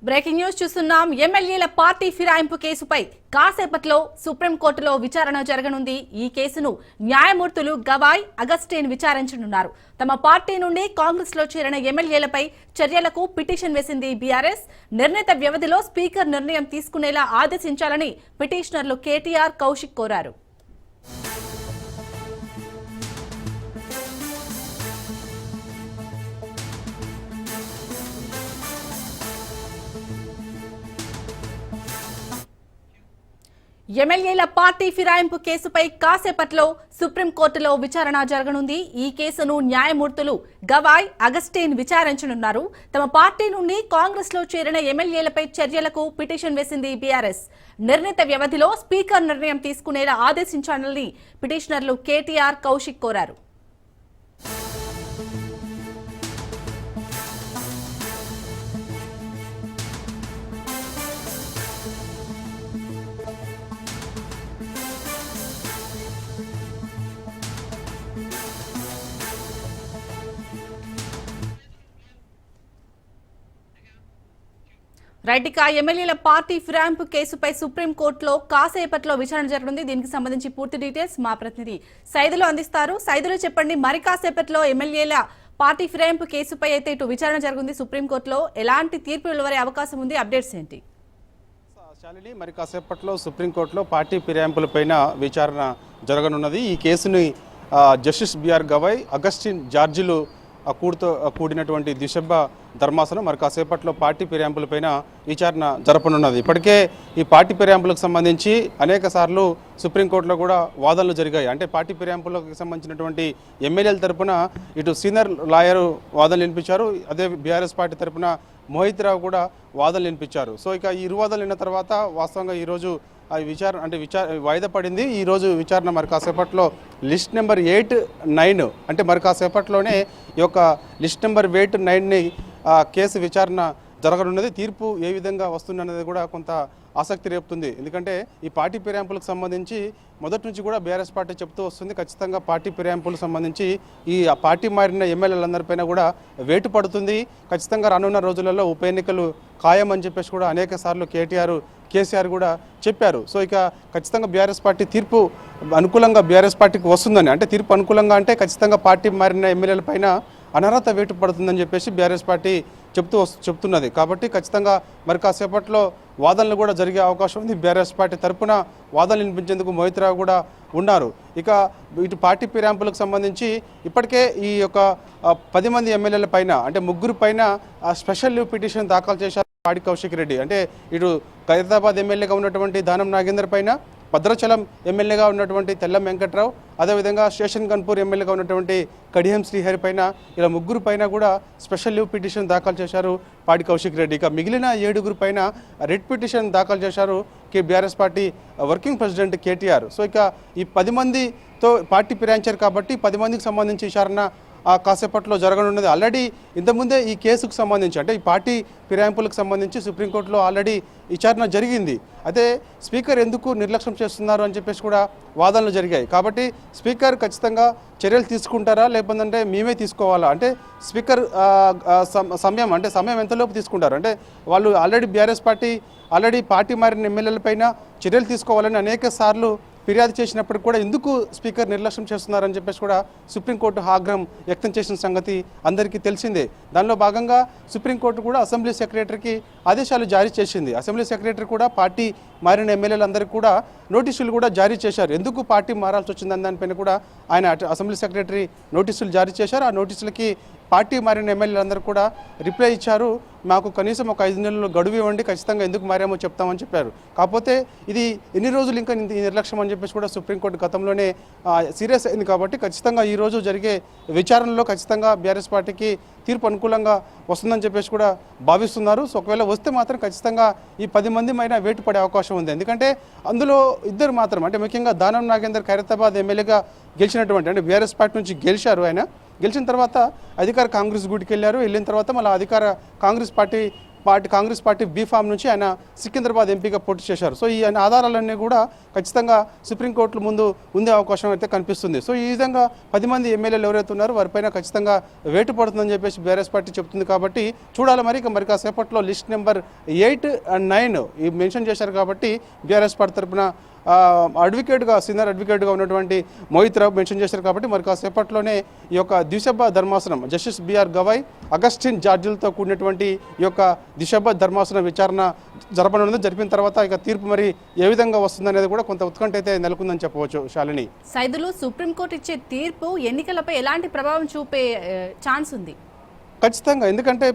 Breaking news చూస్తున్నాం. ఎమ్మెల్యేల party ఫిరాయింపు కేసుపై కాసేపట్లో సుప్రీంకోర్టులో విచారణ జరగనుంది. ఈ కేసును న్యాయమూర్తులు గవాయ్, అగస్టిన్ విచారించనున్నారు. తమ పార్టీ నుండి కాంగ్రెస్ లో చేరిన ఎమ్మెల్యేలపై చర్యలకు పిటిషన్ వేసింది బీఆర్ఎస్. నిర్ణీత వ్యవధిలో స్పీకర్ నిర్ణయం తీసుకునేలా ఆదేశించాలని పిటిషనర్లు కేటీఆర్, కౌశిక్ కోరారు. ఎమ్మెల్యేల పార్టీ ఫిరాయింపు కేసుపై కాసేపట్లో సుప్రీంకోర్టులో విచారణ జరగనుంది. ఈ కేసును న్యాయమూర్తులు గవాయ్, అగస్టిన్ విచారించనున్నారు. తమ పార్టీ నుండి కాంగ్రెస్ లో చేరిన ఎమ్మెల్యేలపై చర్యలకు పిటిషన్ వేసింది బీఆర్ఎస్. నిర్ణీత వ్యవధిలో స్పీకర్ నిర్ణయం తీసుకునేలా ఆదేశించాలని పిటిషనర్లు కేటీఆర్, కౌశిక్ కోరారు. రైట్, ఇక ఎమ్మెల్యేల పార్టీ ఫిరాయింపు కేసుపై సుప్రీంకోర్టులో కాసేపట్లో విచారణ జరగనుంది. దీనికి సంబంధించి పూర్తి డీటెయిల్స్ మా ప్రతినిధి సైదులు అందిస్తారు. సైదులు చెప్పండి, మరి కాసేపట్లో ఎమ్మెల్యేల పార్టీ ఫిరాయింపు కేసుపై అయితే ఇటు విచారణ జరుగుతుంది సుప్రీంకోర్టులో. ఎలాంటి తీర్పు వెలువడే అవకాశం ఉంది? అప్డేట్స్ ఏంటి? శాలిని, మరి కాసేపట్లో సుప్రీంకోర్టులో పార్టీ ఫిరాయింపులపైన విచారణ జరగనున్నది. ఈ కేసుని జస్టిస్ బిఆర్ గవాయ్, అగస్టిన్ జార్జిలు కూడినటువంటి ద్విసభ్య ధర్మాసనం మరి కాసేపట్లో పార్టీ ఫిరాయింపులపైన విచారణ జరపనున్నది. ఇప్పటికే ఈ పార్టీ ఫిరాయింపులకు సంబంధించి అనేక సార్లు సుప్రీంకోర్టులో కూడా వాదనలు జరిగాయి. అంటే పార్టీ ఫిరాయింపులకు సంబంధించినటువంటి ఎమ్మెల్యేల తరపున ఇటు సీనియర్ లాయరు వాదనలు వినిపించారు, అదే బీఆర్ఎస్ పార్టీ తరపున మోహిత్ రావు కూడా వాదనలు వినిపించారు. సో ఇక ఈ ఇరు వాదనలు విన్న తర్వాత వాస్తవంగా ఈరోజు వాయిదా పడింది. ఈరోజు విచారణ మరి కాసేపట్లో లిస్ట్ నెంబర్ 8, 9 అంటే మరి కాసేపట్లోనే ఈ యొక్క లిస్ట్ నెంబర్ 8, 9ని కేసు విచారణ జరగనున్నది. తీర్పు ఏ విధంగా వస్తుందనేది కూడా కొంత ఆసక్తి రేపుతుంది. ఎందుకంటే ఈ పార్టీ ఫిరాయింపులకు సంబంధించి మొదటి నుంచి కూడా బీఆర్ఎస్ పార్టీ చెప్తూ వస్తుంది, ఖచ్చితంగా పార్టీ ఫిరాయింపులకు సంబంధించి ఈ పార్టీ మారిన ఎమ్మెల్యేలందరిపైన కూడా వేటు పడుతుంది. ఖచ్చితంగా రానున్న రోజులలో ఉప ఎన్నికలు ఖాయం అని చెప్పేసి కూడా అనేక సార్లు కేసీఆర్ కూడా చెప్పారు. సో ఇక ఖచ్చితంగా బీఆర్ఎస్ పార్టీ తీర్పు అనుకూలంగా బీఆర్ఎస్ పార్టీకి వస్తుందని, అంటే తీర్పు అనుకూలంగా అంటే ఖచ్చితంగా పార్టీ మారిన ఎమ్మెల్యేలపైన అనర్హత వేటు పడుతుందని చెప్పేసి బీఆర్ఎస్ పార్టీ చెప్తున్నది. కాబట్టి ఖచ్చితంగా మరి కాసేపట్లో వాదనలు కూడా జరిగే అవకాశం ఉంది. బీఆర్ఎస్ పార్టీ తరఫున వాదనలు వినిపించేందుకు మోహిత్ రావు కూడా ఉన్నారు. ఇక ఇటు పార్టీ ఫిరాయింపులకు సంబంధించి ఇప్పటికే ఈ యొక్క 10 మంది ఎమ్మెల్యేల పైన, అంటే 3 పైన స్పెషల్ లీవ్ పిటిషన్ దాఖలు చేశారు పాడి కౌశిక్ రెడ్డి. అంటే ఇటు ఖైరతాబాద్ ఎమ్మెల్యేగా ఉన్నటువంటి దానం నాగేందర్ పైన, భద్రాచలం ఎమ్మెల్యేగా ఉన్నటువంటి తెల్లం వెంకట్రావు, అదేవిధంగా స్టేషన్ గన్పూర్ ఎమ్మెల్యేగా ఉన్నటువంటి కడియం శ్రీహరి పైన, ఇలా 3 పైన కూడా స్పెషల్ లీవ్ పిటిషన్ దాఖలు చేశారు పాడి కౌశిక్ రెడ్డి. ఇక మిగిలిన 7 పైన రెడ్ పిటిషన్ దాఖలు చేశారు BRS party working president KTR. So ఇక ఈ 10 మందితో పార్టీ ఫిరాయించారు కాబట్టి 10 మందికి సంబంధించి విచారణ కాసేపట్లో జరగనున్నది. ఆల్రెడీ ఇంతకుముందే ఈ కేసుకు సంబంధించి, అంటే ఈ పార్టీ ఫిరాయింపులకు సంబంధించి సుప్రీంకోర్టులో ఆల్రెడీ విచారణ జరిగింది. అదే స్పీకర్ ఎందుకు నిర్లక్ష్యం చేస్తున్నారు అని చెప్పేసి కూడా వాదనలు జరిగాయి. కాబట్టి స్పీకర్ ఖచ్చితంగా చర్యలు తీసుకుంటారా, లేకపోతే మేమే తీసుకోవాలా, అంటే స్పీకర్ సమయం ఎంతలోపు తీసుకుంటారు, అంటే వాళ్ళు బీఆర్ఎస్ పార్టీ మారిన ఎమ్మెల్యేలపైన చర్యలు తీసుకోవాలని అనేక సార్లు ఫిర్యాదు చేసినప్పటికి కూడా ఎందుకు స్పీకర్ నిర్లక్ష్యం చేస్తున్నారని చెప్పేసి కూడా సుప్రీంకోర్టు ఆగ్రహం వ్యక్తం చేసిన సంగతి అందరికీ తెలిసిందే. దానిలో భాగంగా సుప్రీంకోర్టు కూడా అసెంబ్లీ సెక్రటరీకి ఆదేశాలు జారీ చేసింది. అసెంబ్లీ సెక్రటరీ కూడా పార్టీ మారిన ఎమ్మెల్యేలందరికీ కూడా నోటీసులు కూడా జారీ చేశారు. ఎందుకు పార్టీ మారాల్సి వచ్చిందని దానిపైన కూడా ఆయన అసెంబ్లీ సెక్రటరీ నోటీసులు జారీ చేశారు. ఆ నోటీసులకి పార్టీ మారిన ఎమ్మెల్యేలందరూ కూడా రిప్లై ఇచ్చారు, మాకు కనీసం ఒక 5 నెలలు గడువు ఇవ్వండి, ఖచ్చితంగా ఎందుకు మారామో చెప్తామని చెప్పారు. కాకపోతే ఇది ఎన్ని రోజులు ఇంకా నిర్లక్ష్యం అని చెప్పేసి కూడా సుప్రీంకోర్టు గతంలోనే సీరియస్ అయింది. కాబట్టి ఖచ్చితంగా ఈరోజు జరిగే విచారణలో ఖచ్చితంగా బీఆర్ఎస్ పార్టీకి తీర్పు అనుకూలంగా వస్తుందని చెప్పేసి కూడా భావిస్తున్నారు. సో ఒకవేళ వస్తే మాత్రం ఖచ్చితంగా ఈ 10 మంది పైన వేటు పడే అవకాశం ఉంది. ఎందుకంటే అందులో 2 మాత్రం, అంటే ముఖ్యంగా దానం నాగేందర్ ఖైరతాబాద్ ఎమ్మెల్యేగా గెలిచినటువంటి, అంటే బీఆర్ఎస్ పార్టీ నుంచి గెలిచారు. ఆయన గెలిచిన తర్వాత అధికార కాంగ్రెస్ గూటికి వెళ్ళిన తర్వాత మళ్ళీ అధికార Congress party Congress party B form నుంచి ఆయన సికింద్రాబాద్ ఎంపీగా పోటీ చేశారు. సో ఈ ఆధారాలన్నీ కూడా ఖచ్చితంగా సుప్రీంకోర్టు ముందు ఉండే అవకాశం అయితే కనిపిస్తుంది. సో ఈ విధంగా 10 మంది ఎమ్మెల్యేలు ఎవరైతే ఉన్నారో వారిపైన ఖచ్చితంగా వేటు పడుతుందని చెప్పేసి బీఆర్ఎస్ పార్టీ చెప్తుంది. కాబట్టి చూడాలి మరి కాసేపట్లో లిస్ట్ నెంబర్ 8 and 9 ఈ మెన్షన్ చేశారు. కాబట్టి బీఆర్ఎస్ పార్టీ తరఫున సీనియర్ అడ్వకేట్గా ఉన్నటువంటి మోహిత్ రావు మెన్షన్ చేశారు. కాబట్టి మరి కాసేపట్లోనే ఈ యొక్క ద్విసభ ధర్మాసనం జస్టిస్ బిఆర్ గవాయ్, అగస్టిన్ జార్జిలతో కూడినటువంటి ఈ యొక్క ద్విసభ ధర్మాసనం విచారణ జరపనున్నది. జరిపిన తర్వాత ఇక తీర్పు మరి ఏ విధంగా వస్తుందనేది కూడా కొంత ఉత్కంఠ అయితే నెలకొందని చెప్పవచ్చు. శాలిని, సైదులు, సుప్రీంకోర్టు ఇచ్చే తీర్పు ఎన్నికలపై ఎలాంటి ప్రభావం చూపే ఛాన్స్ ఉంది? ఖచ్చితంగా, ఎందుకంటే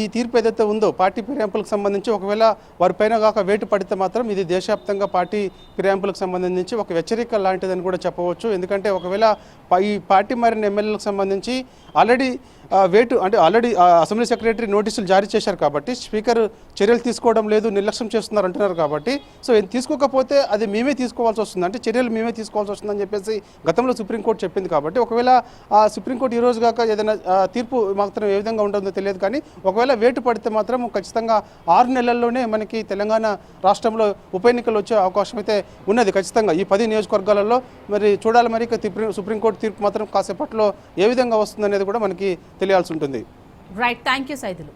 ఈ తీర్పు ఏదైతే ఉందో పార్టీ ఫిరాయింపులకు సంబంధించి ఒకవేళ వారిపైన కాక వేటు పడితే మాత్రం ఇది దేశవ్యాప్తంగా పార్టీ ఫిరాయింపులకు సంబంధించి ఒక హెచ్చరిక లాంటిదని కూడా చెప్పవచ్చు. ఎందుకంటే ఒకవేళ ఈ పార్టీ మారిన ఎమ్మెల్యేలకు సంబంధించి ఆల్రెడీ అసెంబ్లీ సెక్రటరీ నోటీసులు జారీ చేశారు. కాబట్టి స్పీకర్ చర్యలు తీసుకోవడం లేదు, నిర్లక్ష్యం చేస్తున్నారు అంటున్నారు. కాబట్టి సో తీసుకోకపోతే అది మేమే తీసుకోవాల్సి వస్తుంది, అంటే చర్యలు మేమే తీసుకోవాల్సి వస్తుందని చెప్పేసి గతంలో సుప్రీంకోర్టు చెప్పింది. కాబట్టి ఒకవేళ ఆ సుప్రీంకోర్టు ఈ రోజు కాక ఏదైనా తీర్పు మాత్రం ఏ విధంగా ఉంటుందో తెలియదు. కానీ ఒకవేళ వేటు పడితే మాత్రం ఖచ్చితంగా 6 నెలల్లోనే మనకి తెలంగాణ రాష్ట్రంలో ఉప ఎన్నికలు వచ్చే అవకాశం అయితే ఉన్నది. ఖచ్చితంగా ఈ 10 నియోజకవర్గాలలో మరి చూడాలి. మరి సుప్రీంకోర్టు తీర్పు మాత్రం కాసేపట్లో ఏ విధంగా వస్తుందనేది కూడా మనకి తెలియాల్సి ఉంటుంది. Right, thank you Saidulu.